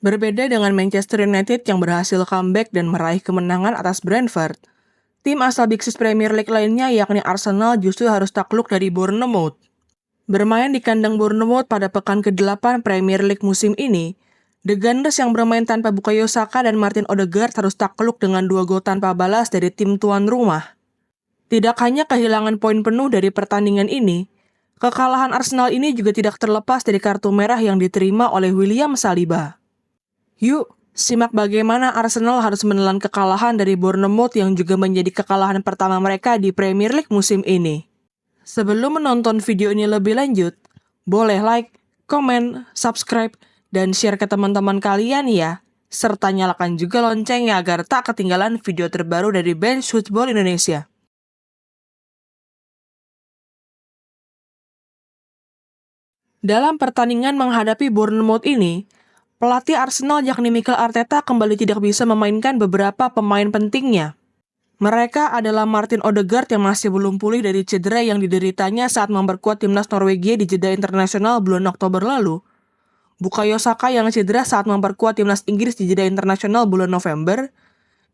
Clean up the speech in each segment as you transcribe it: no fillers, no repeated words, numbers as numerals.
Berbeda dengan Manchester United yang berhasil comeback dan meraih kemenangan atas Brentford, tim asal Big Six Premier League lainnya yakni Arsenal justru harus takluk dari Bournemouth. Bermain di kandang Bournemouth pada pekan ke-8 Premier League musim ini, The Gunners yang bermain tanpa Bukayo Saka dan Martin Odegaard harus takluk dengan 2 gol tanpa balas dari tim tuan rumah. Tidak hanya kehilangan poin penuh dari pertandingan ini, kekalahan Arsenal ini juga tidak terlepas dari kartu merah yang diterima oleh William Saliba. Yuk, simak bagaimana Arsenal harus menelan kekalahan dari Bournemouth yang juga menjadi kekalahan pertama mereka di Premier League musim ini. Sebelum menonton video ini lebih lanjut, boleh like, komen, subscribe, dan share ke teman-teman kalian ya. Serta nyalakan juga loncengnya agar tak ketinggalan video terbaru dari Bench Football Indonesia. Dalam pertandingan menghadapi Bournemouth ini, pelatih Arsenal yakni Mikel Arteta kembali tidak bisa memainkan beberapa pemain pentingnya. Mereka adalah Martin Odegaard yang masih belum pulih dari cedera yang dideritanya saat memperkuat timnas Norwegia di jeda internasional bulan Oktober lalu, Bukayo Saka yang cedera saat memperkuat timnas Inggris di jeda internasional bulan November,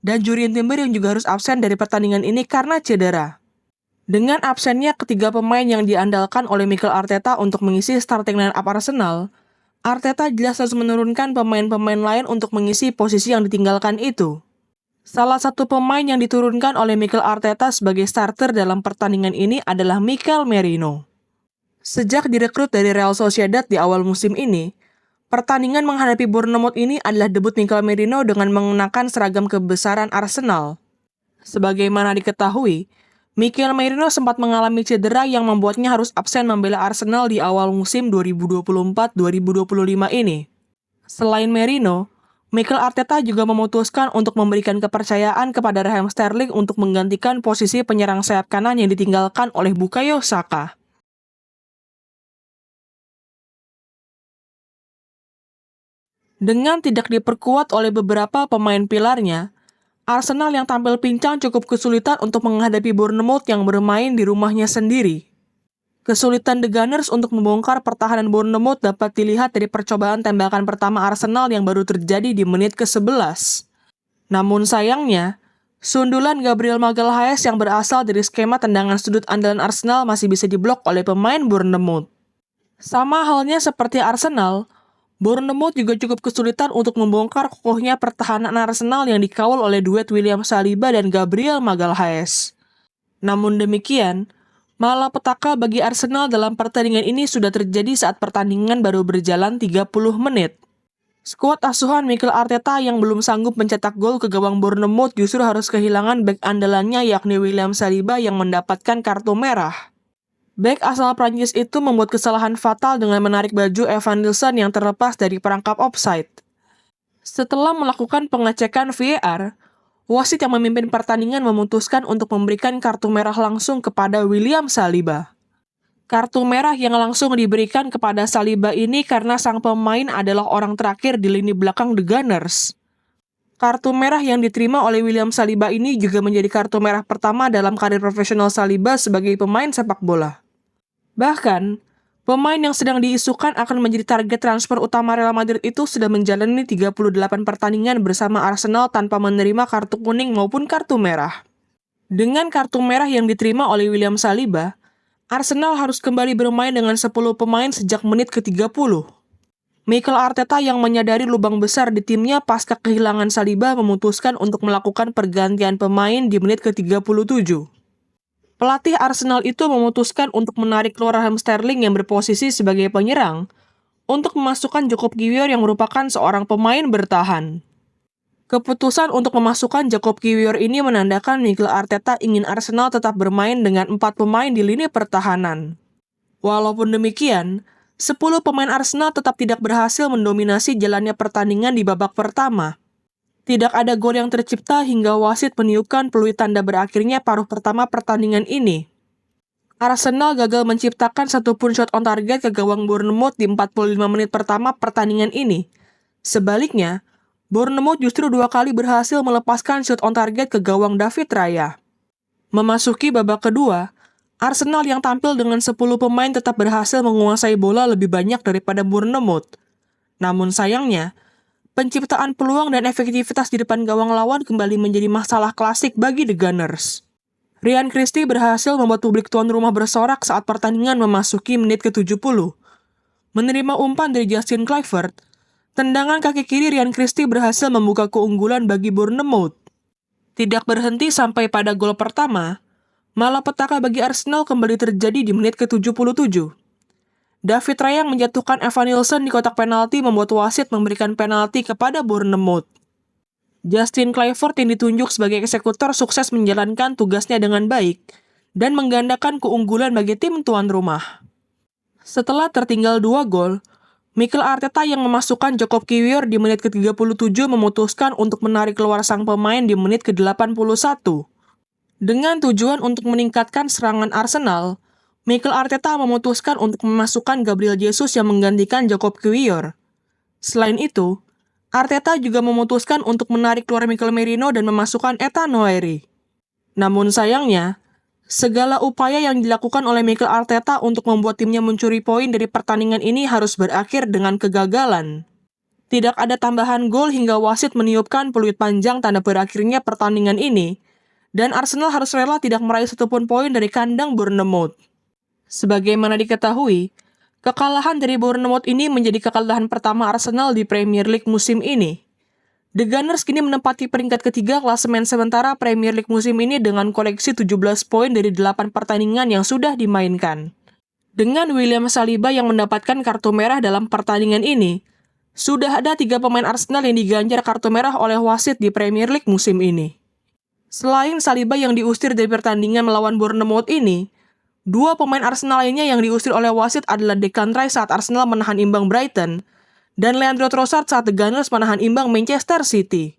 dan Jurrien Timber yang juga harus absen dari pertandingan ini karena cedera. Dengan absennya ketiga pemain yang diandalkan oleh Mikel Arteta untuk mengisi starting line-up Arsenal, Arteta jelas harus menurunkan pemain-pemain lain untuk mengisi posisi yang ditinggalkan itu. Salah satu pemain yang diturunkan oleh Mikel Arteta sebagai starter dalam pertandingan ini adalah Mikel Merino. Sejak direkrut dari Real Sociedad di awal musim ini, pertandingan menghadapi Bournemouth ini adalah debut Mikel Merino dengan mengenakan seragam kebesaran Arsenal. Sebagaimana diketahui, Mikel Merino sempat mengalami cedera yang membuatnya harus absen membela Arsenal di awal musim 2024-2025 ini. Selain Merino, Mikel Arteta juga memutuskan untuk memberikan kepercayaan kepada Raheem Sterling untuk menggantikan posisi penyerang sayap kanan yang ditinggalkan oleh Bukayo Saka. Dengan tidak diperkuat oleh beberapa pemain pilarnya, Arsenal yang tampil pincang cukup kesulitan untuk menghadapi Bournemouth yang bermain di rumahnya sendiri. Kesulitan The Gunners untuk membongkar pertahanan Bournemouth dapat dilihat dari percobaan tembakan pertama Arsenal yang baru terjadi di menit ke-11. Namun sayangnya, sundulan Gabriel Magalhaes yang berasal dari skema tendangan sudut andalan Arsenal masih bisa diblok oleh pemain Bournemouth. Sama halnya seperti Arsenal, Bournemouth juga cukup kesulitan untuk membongkar kokohnya pertahanan Arsenal yang dikawal oleh duet William Saliba dan Gabriel Magalhaes. Namun demikian, malapetaka bagi Arsenal dalam pertandingan ini sudah terjadi saat pertandingan baru berjalan 30 menit. Skuad asuhan Mikel Arteta yang belum sanggup mencetak gol ke gawang Bournemouth justru harus kehilangan bek andalannya yakni William Saliba yang mendapatkan kartu merah. Bek asal Prancis itu membuat kesalahan fatal dengan menarik baju Evan Nilsson yang terlepas dari perangkap offside. Setelah melakukan pengecekan VAR, wasit yang memimpin pertandingan memutuskan untuk memberikan kartu merah langsung kepada William Saliba. Kartu merah yang langsung diberikan kepada Saliba ini karena sang pemain adalah orang terakhir di lini belakang The Gunners. Kartu merah yang diterima oleh William Saliba ini juga menjadi kartu merah pertama dalam karir profesional Saliba sebagai pemain sepak bola. Bahkan, pemain yang sedang diisukan akan menjadi target transfer utama Real Madrid itu sudah menjalani 38 pertandingan bersama Arsenal tanpa menerima kartu kuning maupun kartu merah. Dengan kartu merah yang diterima oleh William Saliba, Arsenal harus kembali bermain dengan 10 pemain sejak menit ke-30. Mikel Arteta yang menyadari lubang besar di timnya pasca kehilangan Saliba memutuskan untuk melakukan pergantian pemain di menit ke-37. Pelatih Arsenal itu memutuskan untuk menarik keluar Raheem Sterling yang berposisi sebagai penyerang untuk memasukkan Jacob Kiwior yang merupakan seorang pemain bertahan. Keputusan untuk memasukkan Jacob Kiwior ini menandakan Mikel Arteta ingin Arsenal tetap bermain dengan 4 pemain di lini pertahanan. Walaupun demikian, 10 pemain Arsenal tetap tidak berhasil mendominasi jalannya pertandingan di babak pertama. Tidak ada gol yang tercipta hingga wasit meniupkan peluit tanda berakhirnya paruh pertama pertandingan ini. Arsenal gagal menciptakan satupun shot on target ke gawang Bournemouth di 45 menit pertama pertandingan ini. Sebaliknya, Bournemouth justru 2 kali berhasil melepaskan shot on target ke gawang David Raya. Memasuki babak kedua, Arsenal yang tampil dengan 10 pemain tetap berhasil menguasai bola lebih banyak daripada Bournemouth. Namun sayangnya, penciptaan peluang dan efektivitas di depan gawang lawan kembali menjadi masalah klasik bagi The Gunners. Ryan Christie berhasil membuat publik tuan rumah bersorak saat pertandingan memasuki menit ke-70. Menerima umpan dari Justin Kluivert, tendangan kaki kiri Ryan Christie berhasil membuka keunggulan bagi Bournemouth. Tidak berhenti sampai pada gol pertama, malapetaka bagi Arsenal kembali terjadi di menit ke-77. David Raya yang menjatuhkan Evan Nilsson di kotak penalti membuat wasit memberikan penalti kepada Bournemouth. Justin Kluivert yang ditunjuk sebagai eksekutor sukses menjalankan tugasnya dengan baik dan menggandakan keunggulan bagi tim tuan rumah. Setelah tertinggal 2 gol, Mikel Arteta yang memasukkan Jacob Kiwior di menit ke-37 memutuskan untuk menarik keluar sang pemain di menit ke-81. Dengan tujuan untuk meningkatkan serangan Arsenal, Mikel Arteta memutuskan untuk memasukkan Gabriel Jesus yang menggantikan Jacob Kiwior. Selain itu, Arteta juga memutuskan untuk menarik keluar Mikel Merino dan memasukkan Ethan Nwaeri. Namun sayangnya, segala upaya yang dilakukan oleh Mikel Arteta untuk membuat timnya mencuri poin dari pertandingan ini harus berakhir dengan kegagalan. Tidak ada tambahan gol hingga wasit meniupkan peluit panjang tanda berakhirnya pertandingan ini, dan Arsenal harus rela tidak meraih satupun poin dari kandang Bournemouth. Sebagaimana diketahui, kekalahan dari Bournemouth ini menjadi kekalahan pertama Arsenal di Premier League musim ini. The Gunners kini menempati peringkat ketiga klasemen sementara Premier League musim ini dengan koleksi 17 poin dari 8 pertandingan yang sudah dimainkan. Dengan William Saliba yang mendapatkan kartu merah dalam pertandingan ini, sudah ada 3 pemain Arsenal yang diganjar kartu merah oleh wasit di Premier League musim ini. Selain Saliba yang diusir dari pertandingan melawan Bournemouth ini, 2 pemain Arsenal lainnya yang diusir oleh wasit adalah Declan Rice saat Arsenal menahan imbang Brighton, dan Leandro Trossard saat The Gunners menahan imbang Manchester City.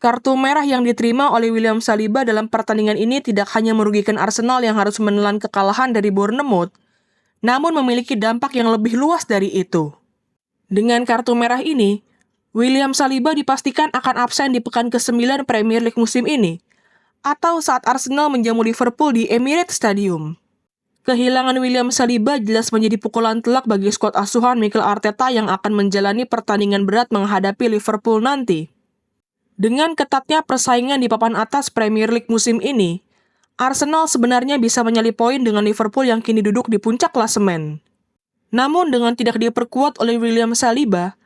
Kartu merah yang diterima oleh William Saliba dalam pertandingan ini tidak hanya merugikan Arsenal yang harus menelan kekalahan dari Bournemouth, namun memiliki dampak yang lebih luas dari itu. Dengan kartu merah ini, William Saliba dipastikan akan absen di pekan ke-9 Premier League musim ini, atau saat Arsenal menjamu Liverpool di Emirates Stadium. Kehilangan William Saliba jelas menjadi pukulan telak bagi skuad asuhan Mikel Arteta yang akan menjalani pertandingan berat menghadapi Liverpool nanti. Dengan ketatnya persaingan di papan atas Premier League musim ini, Arsenal sebenarnya bisa menyalip poin dengan Liverpool yang kini duduk di puncak klasemen. Namun dengan tidak diperkuat oleh William Saliba,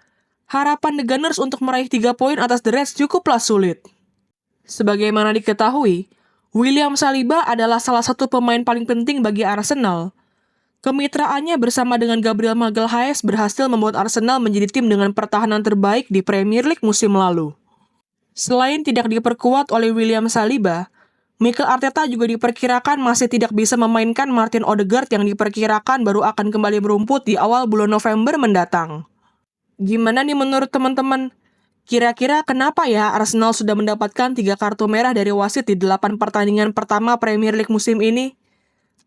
harapan The Gunners untuk meraih 3 poin atas The Reds cukuplah sulit. Sebagaimana diketahui, William Saliba adalah salah satu pemain paling penting bagi Arsenal. Kemitraannya bersama dengan Gabriel Magalhaes berhasil membuat Arsenal menjadi tim dengan pertahanan terbaik di Premier League musim lalu. Selain tidak diperkuat oleh William Saliba, Mikel Arteta juga diperkirakan masih tidak bisa memainkan Martin Odegaard yang diperkirakan baru akan kembali merumput di awal bulan November mendatang. Gimana nih menurut teman-teman? Kira-kira kenapa ya Arsenal sudah mendapatkan 3 kartu merah dari wasit di 8 pertandingan pertama Premier League musim ini?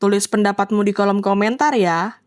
Tulis pendapatmu di kolom komentar ya.